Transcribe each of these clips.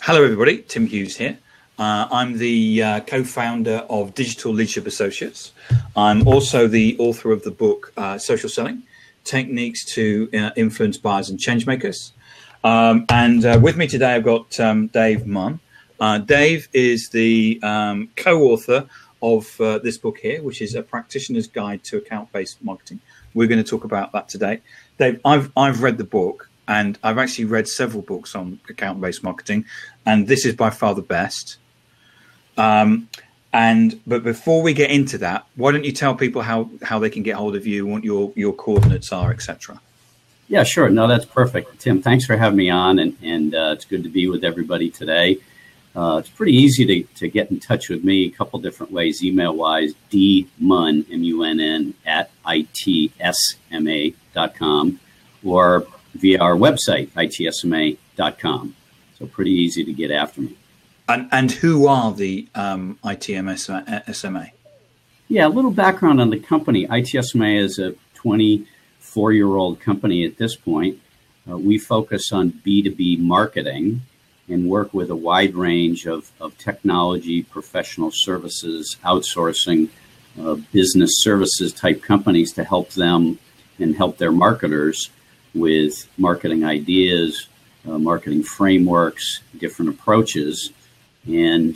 Hello, everybody. Tim Hughes here. I'm the co-founder of Digital Leadership Associates. I'm also the author of the book, Social Selling, Techniques to Influence Buyers and Changemakers. And with me today, I've got Dave Munn. Dave is the co-author of this book here, which is A Practitioner's Guide to Account-Based Marketing. We're going to talk about that today. Dave, I've read the book, and I've actually read several books on account-based marketing, and this is by far the best. But before we get into that, why don't you tell people how they can get hold of you, what your coordinates are, etc. Yeah, sure. No, that's perfect. Tim, thanks for having me on, and it's good to be with everybody today. It's pretty easy to get in touch with me a couple different ways, email-wise, dmunn, M-U-N-N, @itsma.com, or via our website, itsma.com. So pretty easy to get after me. And who are the ITSMA? Yeah, a little background on the company. ITSMA is a 24-year-old company at this point. We focus on B2B marketing and work with a wide range of technology, professional services, outsourcing, business services type companies to help them and help their marketers with marketing ideas, marketing frameworks, different approaches, and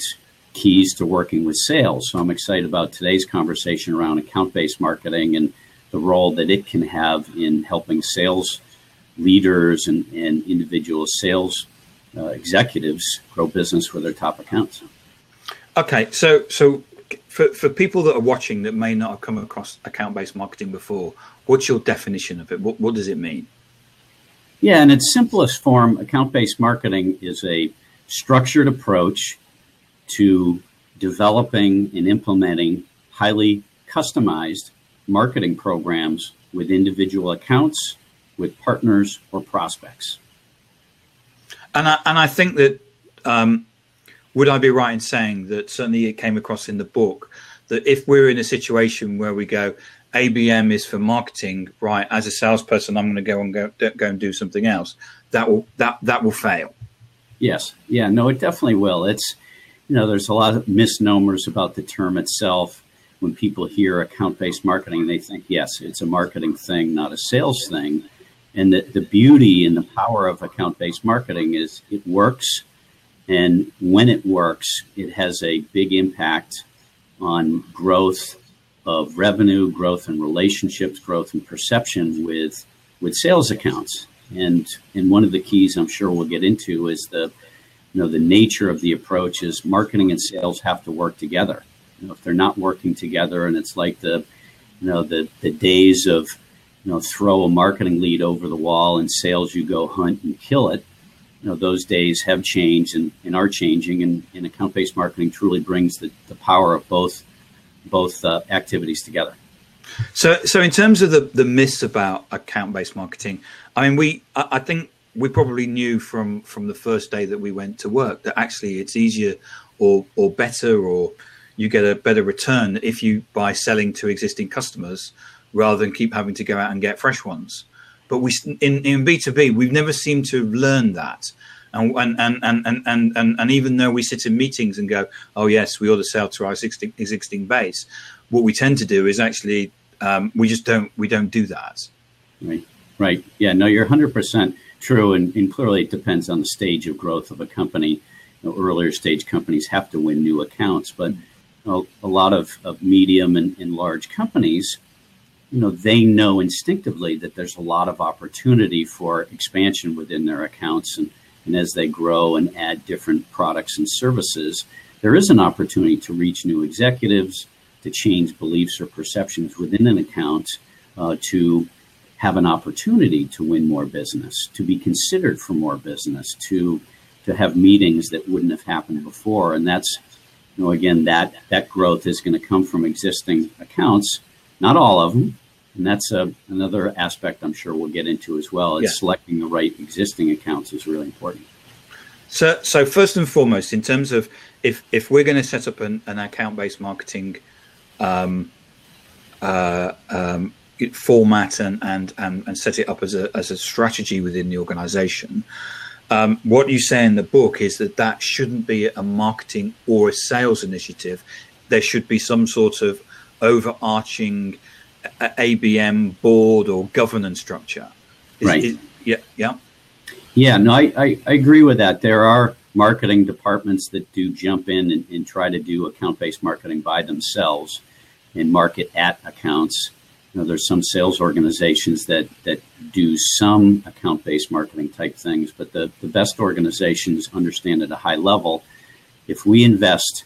keys to working with sales. So I'm excited about today's conversation around account-based marketing and the role that it can have in helping sales leaders and individual sales executives grow business with their top accounts. Okay, so for people that are watching that may not have come across account-based marketing before, what's your definition of it? What does it mean? Yeah, in its simplest form, account-based marketing is a structured approach to developing and implementing highly customized marketing programs with individual accounts, with partners or prospects. And I think that, would I be right in saying that certainly it came across in the book that if we're in a situation where we go, ABM is for marketing, right? As a salesperson, I'm going to go and do something else. That will fail. Yes. Yeah, no, it definitely will. It's, there's a lot of misnomers about the term itself. When people hear account-based marketing, they think, yes, it's a marketing thing, not a sales thing. And the beauty and the power of account-based marketing is it works. And when it works, it has a big impact on growth of revenue, growth in relationships, growth in perception with sales accounts. And one of the keys I'm sure we'll get into is the nature of the approach is marketing and sales have to work together. If they're not working together, and it's like the days of throw a marketing lead over the wall and sales you go hunt and kill it. Those days have changed and are changing, and account-based marketing truly brings the power of both activities together. So in terms of the myths about account-based marketing, I mean, I think we probably knew from the first day that we went to work that actually it's easier or better, or you get a better return if you by selling to existing customers rather than keep having to go out and get fresh ones. But in B2B, we've never seemed to learn that. And even though we sit in meetings and go, oh yes, we ought to sell to our existing base, what we tend to do is actually we don't do that. Right. Yeah. No, you're 100% true, and clearly it depends on the stage of growth of a company. Earlier stage companies have to win new accounts, but a lot of medium and large companies, they know instinctively that there's a lot of opportunity for expansion within their accounts. And as they grow and add different products and services, there is an opportunity to reach new executives, to change beliefs or perceptions within an account, to have an opportunity to win more business, to be considered for more business, to have meetings that wouldn't have happened before. And that's, again, that growth is going to come from existing accounts, not all of them. And that's another aspect I'm sure we'll get into as well. Is selecting the right existing accounts is really important. So first and foremost, in terms of if we're going to set up an account-based marketing format and set it up as a strategy within the organization, What you say in the book is that shouldn't be a marketing or a sales initiative. There should be some sort of overarching ABM board or governance structure. Right. Yeah. No, I agree with that. There are marketing departments that do jump in and try to do account-based marketing by themselves and market at accounts. There's some sales organizations that do some account-based marketing type things, but the best organizations understand at a high level, if we invest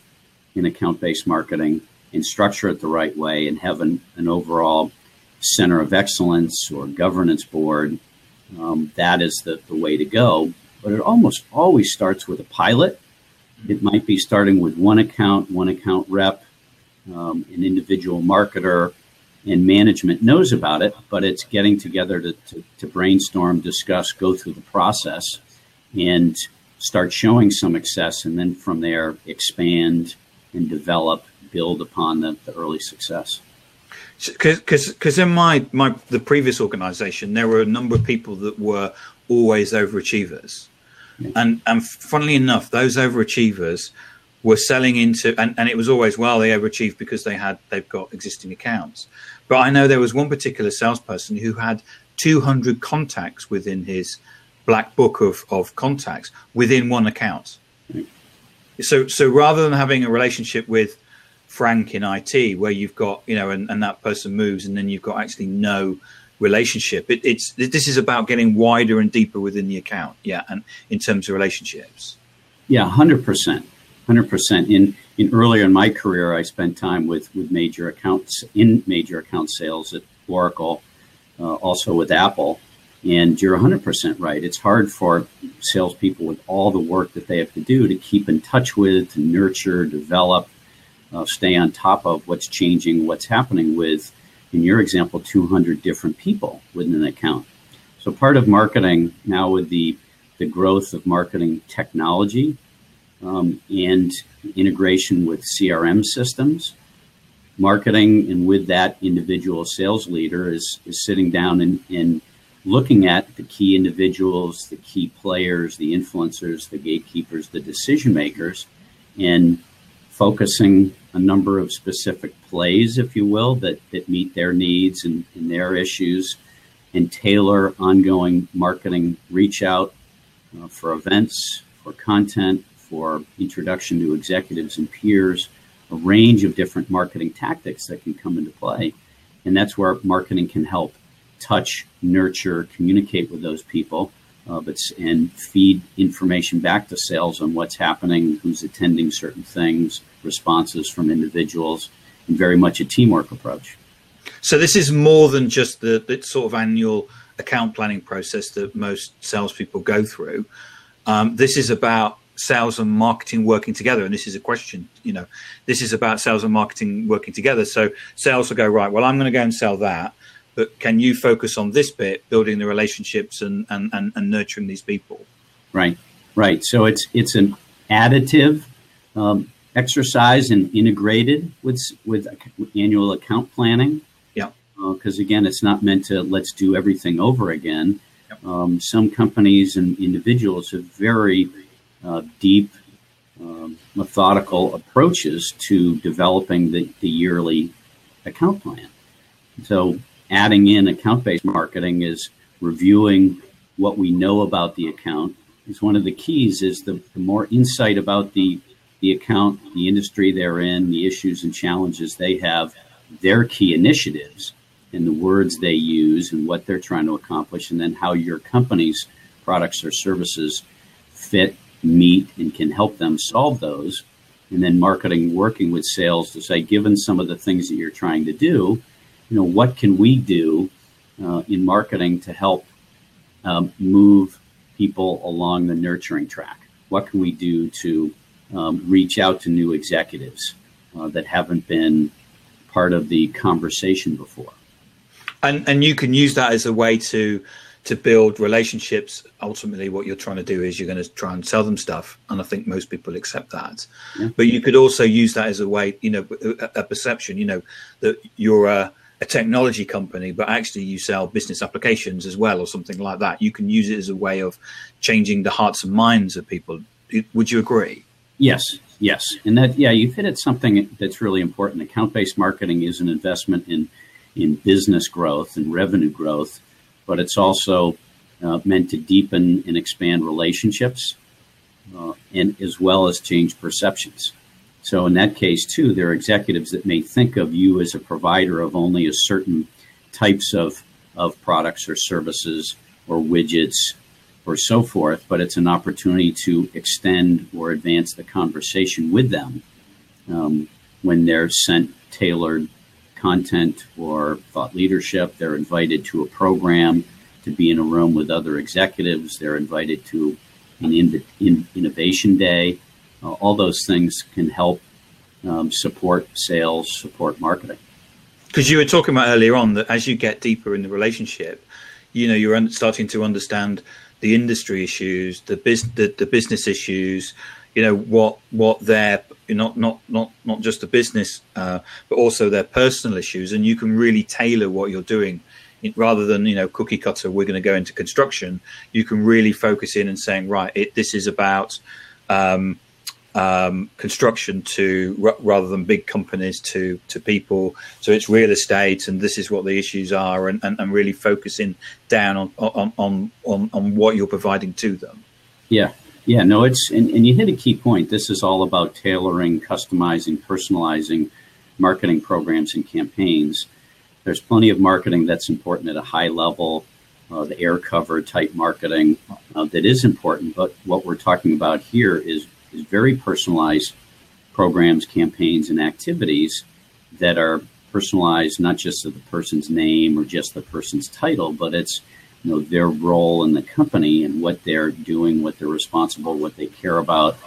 in account-based marketing and structure it the right way and have an overall center of excellence or governance board, that is the way to go. But it almost always starts with a pilot. It might be starting with one account rep, an individual marketer, and management knows about it, but it's getting together to brainstorm, discuss, go through the process, and start showing some success, and then from there expand and develop, build upon the early success. Because in the previous organization, there were a number of people that were always overachievers. Yeah. And funnily enough, those overachievers were selling into, and it was always, well, they overachieved because they've got existing accounts. But I know there was one particular salesperson who had 200 contacts within his black book of contacts within one account. Right. So rather than having a relationship with Frank in IT where you've got, and that person moves and then you've got actually no relationship, this is about getting wider and deeper within the account. Yeah. And in terms of relationships. Yeah, 100%. In earlier in my career, I spent time with major account sales at Oracle, also with Apple. And you're 100% right. It's hard for salespeople with all the work that they have to do to keep in touch with, to nurture, develop, stay on top of what's changing, what's happening with, in your example, 200 different people within an account. So part of marketing now with the growth of marketing technology, and integration with CRM systems, marketing, and with that individual sales leader is sitting down and looking at the key individuals, the key players, the influencers, the gatekeepers, the decision makers, and focusing a number of specific plays, if you will, that meet their needs and their issues, and tailor ongoing marketing reach out for events, for content, for introduction to executives and peers, a range of different marketing tactics that can come into play. And that's where marketing can help touch, nurture, communicate with those people, and feed information back to sales on what's happening, who's attending certain things, responses from individuals, and very much a teamwork approach. So this is more than just the sort of annual account planning process that most salespeople go through. This is about sales and marketing working together. And this is a question, this is about sales and marketing working together. So sales will go, right, well, I'm going to go and sell that, but can you focus on this bit, building the relationships and nurturing these people? Right. So it's an additive exercise and integrated with annual account planning. Yeah. Because again, it's not meant to let's do everything over again. Yep. Some companies and individuals have very deep, methodical approaches to developing the yearly account plan. So adding in account-based marketing is reviewing what we know about the account. Is one of the keys is the more insight about the account, the industry they're in, the issues and challenges they have, their key initiatives and the words they use and what they're trying to accomplish, and then how your company's products or services fit, meet, and can help them solve those. And then marketing working with sales to say, given some of the things that you're trying to do, what can we do in marketing to help move people along the nurturing track? What can we do to reach out to new executives that haven't been part of the conversation before? And you can use that as a way to build relationships. Ultimately, what you're trying to do is you're going to try and sell them stuff. And I think most people accept that. Yeah. But you could also use that as a way, a perception, that you're a technology company, but actually you sell business applications as well, or something like that. You can use it as a way of changing the hearts and minds of people. Would you agree? Yes. And that, you've hit at something that's really important. Account-based marketing is an investment in business growth and revenue growth, but it's also meant to deepen and expand relationships, and as well as change perceptions. So in that case, too, there are executives that may think of you as a provider of only a certain types of products or services or widgets or so forth, but it's an opportunity to extend or advance the conversation with them when they're sent tailored content or thought leadership. They're invited to a program, to be in a room with other executives. They're invited to an innovation day. All those things can help support sales, support marketing. Because you were talking about earlier on that as you get deeper in the relationship, you're starting to understand the industry issues, the business issues, what they're not just the business, but also their personal issues, and you can really tailor what you're doing. Rather than cookie cutter, we're going to go into construction. You can really focus in and saying, right, this is about construction rather than big companies to people. So it's real estate, and this is what the issues are, and really focusing down on what you're providing to them. No, and you hit a key point. This is all about tailoring, customizing, personalizing marketing programs and campaigns. There's plenty of marketing that's important at a high level, the air cover type marketing that is important. But what we're talking about here is very personalized programs, campaigns, and activities that are personalized not just to the person's name or just the person's title, but it's their role in the company and what they're doing, what they're responsible, what they care about,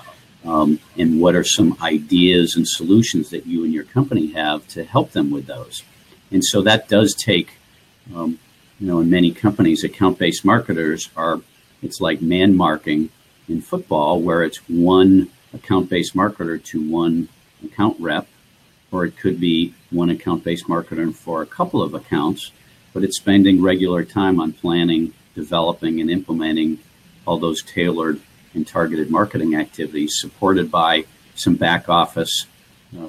and what are some ideas and solutions that you and your company have to help them with those. And so that does take, in many companies, account-based marketers it's like man marking in football, where it's one account-based marketer to one account rep, or it could be one account-based marketer for a couple of accounts, but it's spending regular time on planning, developing, and implementing all those tailored and targeted marketing activities, supported by some back office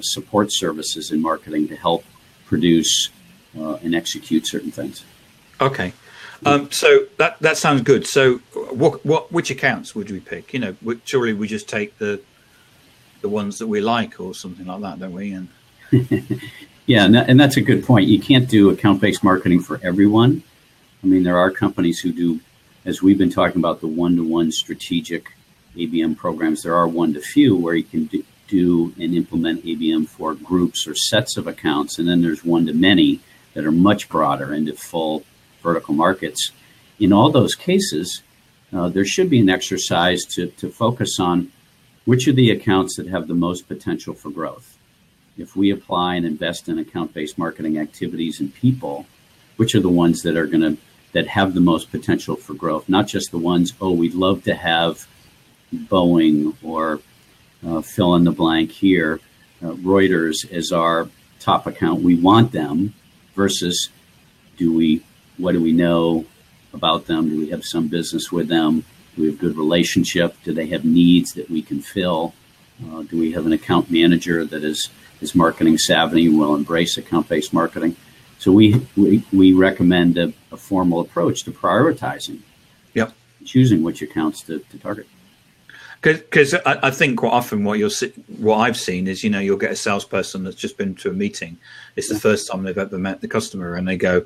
support services in marketing to help produce and execute certain things. Okay. So that sounds good. So which accounts would we pick? Surely we just take the ones that we like or something like that, don't we? And yeah, and that's a good point. You can't do account-based marketing for everyone. I mean, there are companies who do, as we've been talking about, the one-to-one strategic ABM programs. There are one-to-few where you can do and implement ABM for groups or sets of accounts, and then there's one-to-many that are much broader into full vertical markets. In all those cases, there should be an exercise to focus on which are the accounts that have the most potential for growth. If we apply and invest in account-based marketing activities and people, which are the ones that have the most potential for growth, not just the ones, we'd love to have Boeing or fill in the blank here, Reuters as our top account. We want them versus what do we know about them? Do we have some business with them? Do we have good relationship? Do they have needs that we can fill? Do we have an account manager that is marketing savvy and will embrace account-based marketing? So we recommend a formal approach to prioritizing, choosing which accounts to target. Because I think quite often what I've seen is, you'll get a salesperson that's just been to a meeting. It's the first time they've ever met the customer, and they go,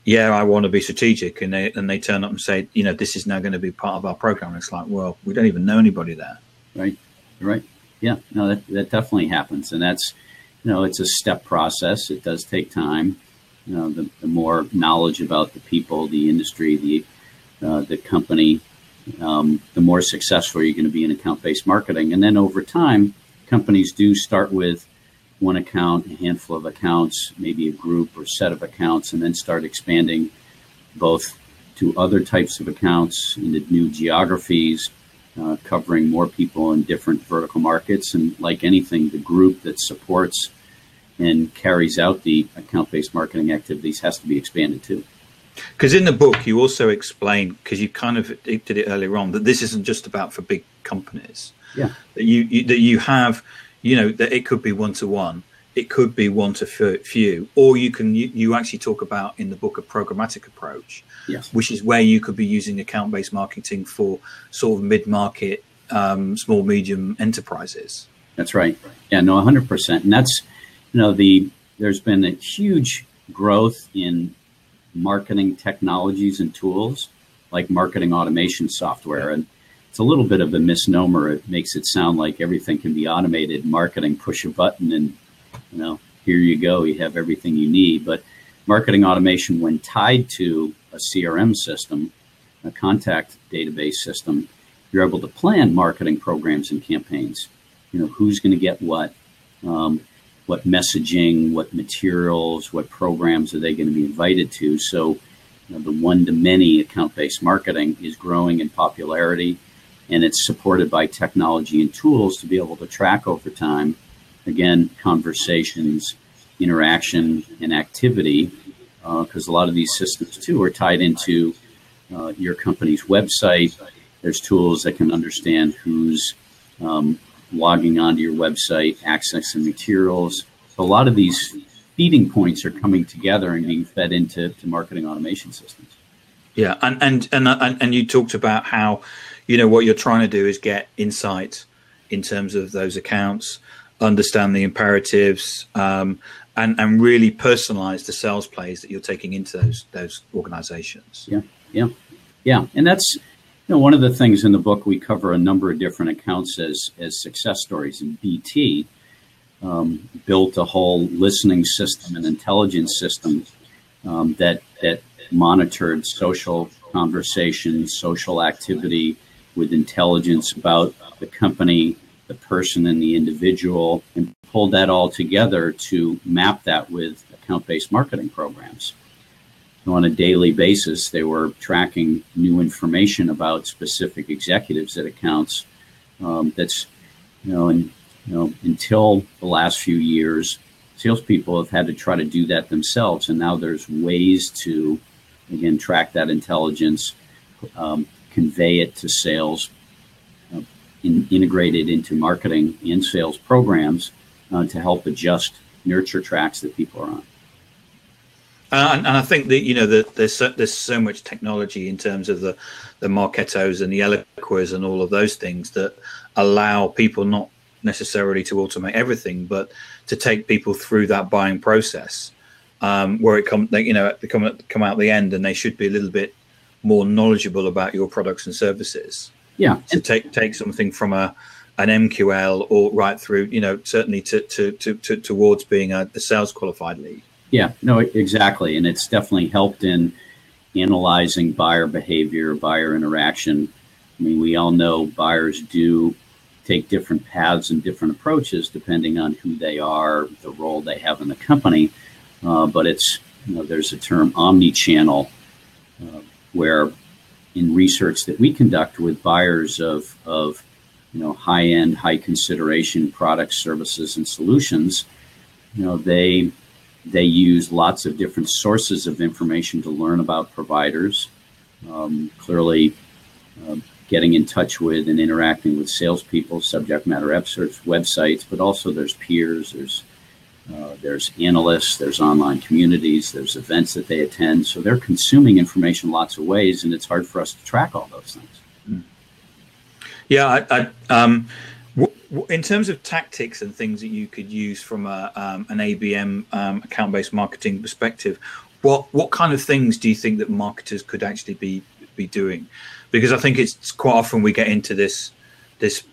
I want to be strategic. And they turn up and say, this is now going to be part of our program. It's like, well, we don't even know anybody there. Right. Yeah, no, that definitely happens. And that's, it's a step process. It does take time. The more knowledge about the people, the industry, the company, the more successful you're going to be in account-based marketing. And then over time, companies do start with one account, a handful of accounts, maybe a group or set of accounts, and then start expanding both to other types of accounts into new geographies, covering more people in different vertical markets. And like anything, the group that supports and carries out the account-based marketing activities has to be expanded too. Because in the book, you also explain, because you kind of did it earlier on, that this isn't just about for big companies. Yeah. That you have, that it could be one-to-one, it could be one to few, or you actually talk about in the book a programmatic approach, yes, which is where you could be using account-based marketing for sort of mid-market, small, medium enterprises. That's right. Yeah, no, 100%. And that's, there's been a huge growth in marketing technologies and tools like marketing automation software. And it's a little bit of a misnomer. It makes it sound like everything can be automated. Marketing, push a button and, here you go. You have everything you need. But marketing automation, when tied to a CRM system, a contact database system, you're able to plan marketing programs and campaigns. Who's going to get what messaging, what materials, what programs are they going to be invited to. So the one-to-many account-based marketing is growing in popularity, and it's supported by technology and tools to be able to track over time, again, conversations, interaction, and activity, because a lot of these systems, too, are tied into your company's website. There's tools that can understand who's logging onto your website, accessing materials. So a lot of these feeding points are coming together and being fed into marketing automation systems. Yeah, and you talked about how, what you're trying to do is get insight in terms of those accounts, understand the imperatives, and really personalize the sales plays that you're taking into those organizations. Yeah, and that's one of the things in the book. We cover a number of different accounts as success stories. And BT built a whole listening system and intelligence system that monitored social conversations, social activity with intelligence about the company, the person, and the individual, and pulled that all together to map that with account-based marketing programs. On a daily basis, they were tracking new information about specific executives at accounts. Until the last few years, salespeople have had to try to do that themselves, and now there's ways to, again, track that intelligence, convey it to sales, integrate it into marketing and sales programs to help adjust nurture tracks that people are on. And I think that there's so much technology in terms of the Marketos and the Eloquas and all of those things that allow people not necessarily to automate everything, but to take people through that buying process, where they come out the end, and they should be a little bit more knowledgeable about your products and services. Yeah, to take something from an MQL or right through, certainly towards being a sales qualified lead. Yeah, no, exactly. And it's definitely helped in analyzing buyer behavior, buyer interaction. I mean, we all know buyers do take different paths and different approaches depending on who they are, the role they have in the company. But it's, there's a term omnichannel where in research that we conduct with buyers of high-end, high consideration products, services, and solutions, they use lots of different sources of information to learn about providers, clearly getting in touch with and interacting with salespeople, subject matter experts, websites, but also there's peers, there's analysts, there's online communities, there's events that they attend. So they're consuming information lots of ways, and it's hard for us to track all those things. Yeah, in terms of tactics and things that you could use from an ABM account-based marketing perspective, what kind of things do you think that marketers could actually be doing? Because I think it's quite often we get into this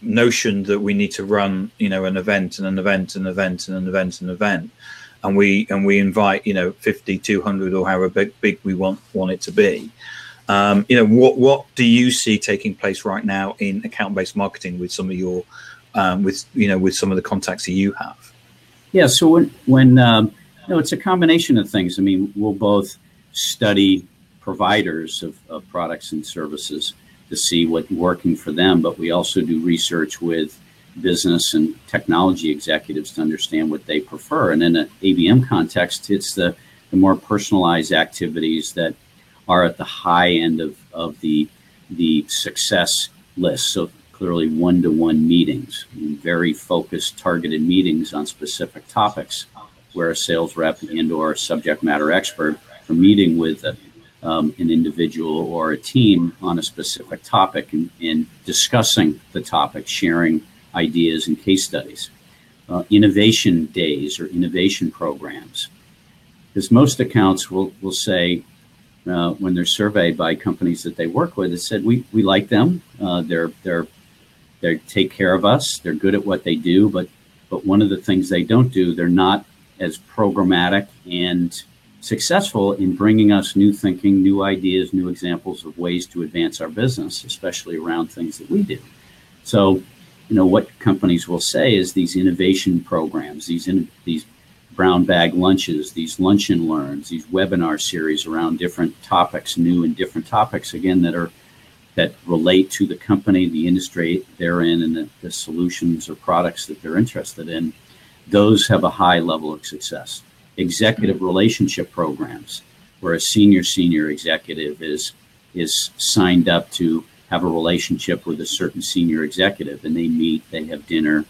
notion that we need to run, an event and an event and an event and an event and an event, and we invite 50, 200 or however big we want it to be. What do you see taking place right now in account-based marketing with some of your with some of the contacts that you have? Yeah, so when it's a combination of things. I mean, we'll both study providers of products and services to see what's working for them, but we also do research with business and technology executives to understand what they prefer. And in an ABM context, it's the more personalized activities that are at the high end of the success list. So clearly one-to-one meetings, very focused, targeted meetings on specific topics, where a sales rep and or a subject matter expert are meeting with an individual or a team on a specific topic and discussing the topic, sharing ideas and case studies. Innovation days or innovation programs. Because most accounts will say, when they're surveyed by companies that they work with, it said, we like them. They take care of us. They're good at what they do. But one of the things they don't do, they're not as programmatic and successful in bringing us new thinking, new ideas, new examples of ways to advance our business, especially around things that we do. So, what companies will say is these innovation programs, these brown bag lunches, these lunch and learns, these webinar series around different topics, new and different topics, again, that relate to the company, the industry they're in, and the solutions or products that they're interested in. Those have a high level of success. Executive relationship programs, where a senior executive is signed up to have a relationship with a certain senior executive, and they meet, they have dinner.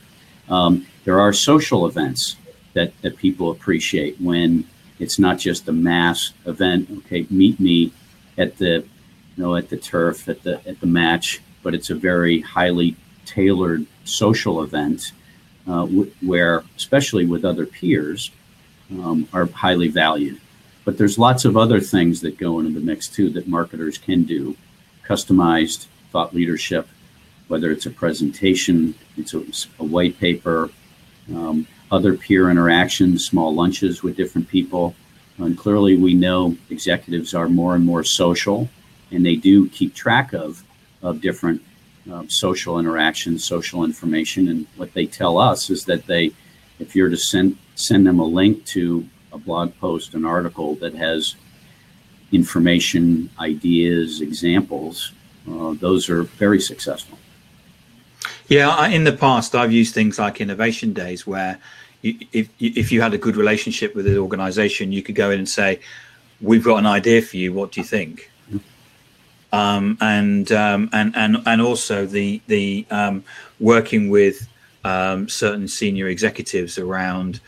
There are social events that people appreciate when it's not just a mass event. Okay, meet me at the turf, at the match, but it's a very highly tailored social event where, especially with other peers, are highly valued. But there's lots of other things that go into the mix too that marketers can do. Customized thought leadership, whether it's a presentation, it's a white paper, other peer interactions, small lunches with different people. And clearly we know executives are more and more social, and they do keep track of different social interactions, social information. And what they tell us is that if you're to send them a link to a blog post, an article that has information, ideas, examples, those are very successful. Yeah, in the past, I've used things like innovation days where if you had a good relationship with the organization, you could go in and say, we've got an idea for you. What do you think? And also the working with certain senior executives around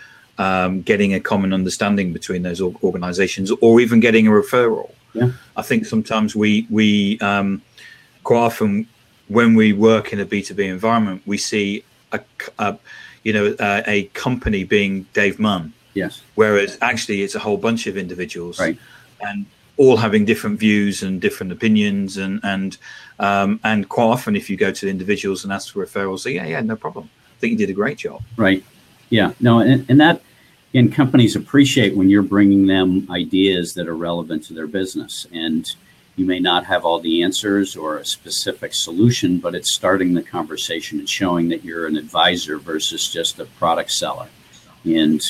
getting a common understanding between those organizations, or even getting a referral. Yeah. I think sometimes we quite often when we work in a B2B environment, we see a company being Dave Munn. Yes. Whereas actually it's a whole bunch of individuals, right, and all having different views and different opinions, and quite often if you go to the individuals and ask for referrals, say, yeah, no problem. I think you did a great job. Right. Yeah. No, and that, and companies appreciate when you're bringing them ideas that are relevant to their business. And you may not have all the answers or a specific solution, but it's starting the conversation and showing that you're an advisor versus just a product seller. And,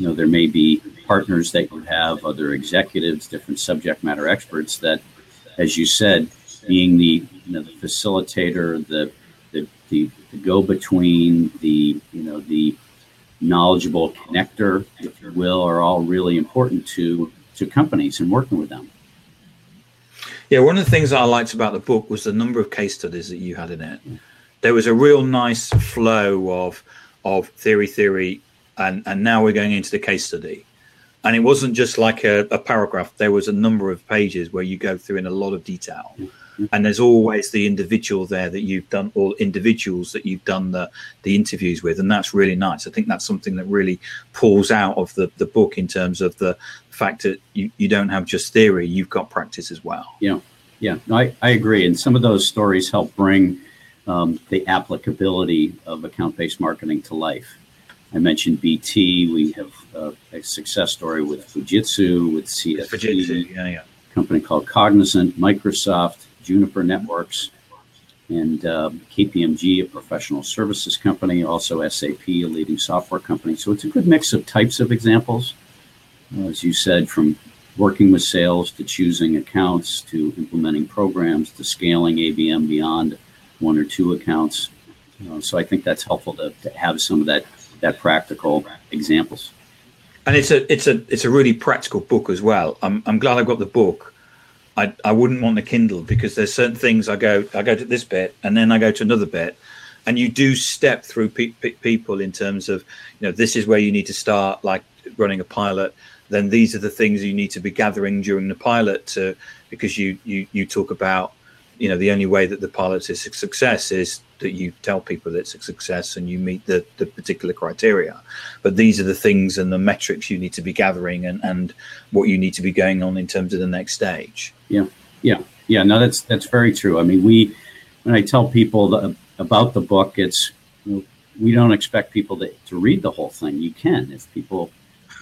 there may be partners that you have, other executives, different subject matter experts that, as you said, being the facilitator, the go-between, the knowledgeable connector, if you will, are all really important to companies and working with them. Yeah, one of the things that I liked about the book was the number of case studies that you had in it. There was a real nice flow of theory, and now we're going into the case study. And it wasn't just like a paragraph. There was a number of pages where you go through in a lot of detail. And there's always the individual there that you've done, or individuals that you've done the interviews with. And that's really nice. I think that's something that really pulls out of the book in terms of the fact that you don't have just theory, you've got practice as well. Yeah. No, I agree. And some of those stories help bring the applicability of account-based marketing to life. I mentioned BT. We have a success story with Fujitsu, with CSC, a company called Cognizant, Microsoft, Juniper Networks, and KPMG, a professional services company, also SAP, a leading software company. So it's a good mix of types of examples, as you said, from working with sales to choosing accounts to implementing programs to scaling ABM beyond one or two accounts. So I think that's helpful to have some of that practical examples. And it's a really practical book as well. I'm glad I got the book. I wouldn't want the Kindle, because there's certain things I go to this bit and then I go to another bit, and you do step through people in terms of, this is where you need to start, like running a pilot. Then these are the things you need to be gathering during the pilot, because you talk about, the only way that the pilot is a success is that you tell people that it's a success and you meet the particular criteria. But these are the things and the metrics you need to be gathering, and what you need to be going on in terms of the next stage. Yeah. No, that's very true. I mean, when I tell people about the book, it's, we don't expect people to read the whole thing. You can, if people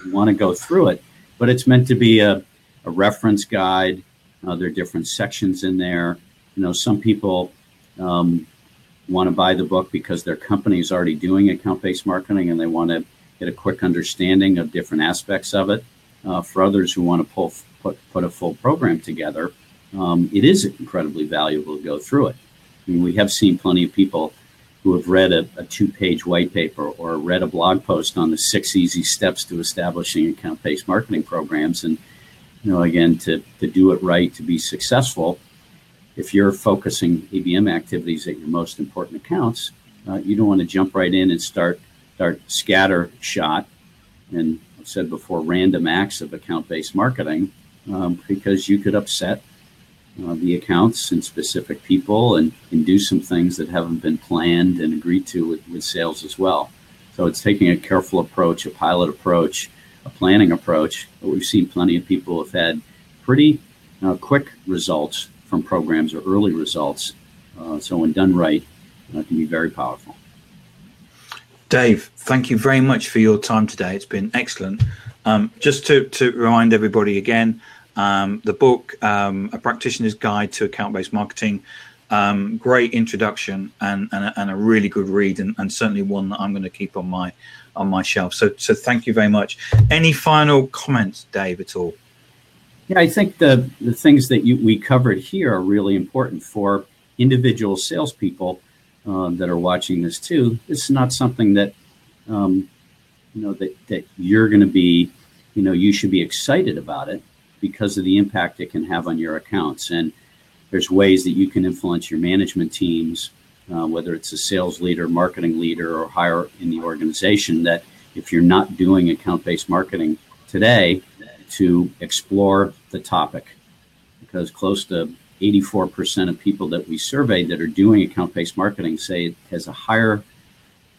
want to go through it, but it's meant to be a reference guide. There are different sections in there. Some people want to buy the book because their company is already doing account-based marketing and they want to get a quick understanding of different aspects of it. For others who want to put a full program together, it is incredibly valuable to go through it. I mean, we have seen plenty of people who have read a 2-page white paper or read a blog post on the 6 easy steps to establishing account-based marketing programs. And, again, to do it right, to be successful, if you're focusing ABM activities at your most important accounts, you don't want to jump right in and start scatter shot and, I've said before, random acts of account-based marketing, because you could upset the accounts and specific people and do some things that haven't been planned and agreed to with sales as well. So it's taking a careful approach, a pilot approach, a planning approach. But we've seen plenty of people have had pretty quick results from programs, or early results. So when done right, it can be very powerful. Dave, thank you very much for your time today. It's been excellent. Just to remind everybody again, the book, A Practitioner's Guide to Account-Based Marketing, great introduction and a really good read, and certainly one that I'm going to keep on my shelf. So thank you very much. Any final comments, Dave, at all? Yeah, I think the things that we covered here are really important for individual salespeople that are watching this too. It's not something that that you're going to be, you should be excited about it because of the impact it can have on your accounts. And there's ways that you can influence your management teams, whether it's a sales leader, marketing leader, or higher in the organization, that if you're not doing account-based marketing today, to explore the topic, because close to 84% of people that we surveyed that are doing account-based marketing say it has a higher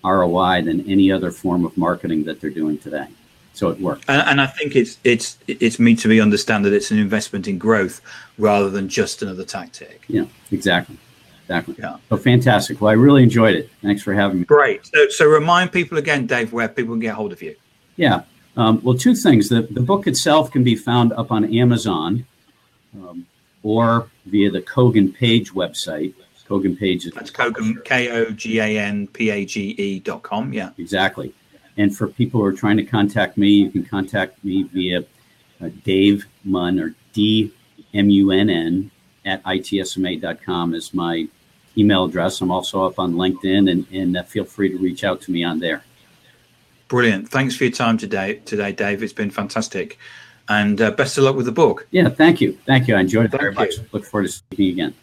ROI than any other form of marketing that they're doing today. So it works. And I think it's meant to be understand that it's an investment in growth rather than just another tactic. Yeah, exactly. Yeah. So fantastic. Well, I really enjoyed it. Thanks for having me. Great. So remind people again, Dave, where people can get hold of you. Yeah. Well, two things. The book itself can be found up on Amazon or via the Kogan Page website. Kogan Page is... That's Kogan, KOGANPAGE.com. Yeah. Exactly. And for people who are trying to contact me, you can contact me via Dave Munn, or DMUNN at itsma.com is my email address. I'm also up on LinkedIn, and feel free to reach out to me on there. Brilliant. Thanks for your time today, Dave. It's been fantastic. And best of luck with the book. Yeah, thank you. I enjoyed it very much. Look forward to speaking again.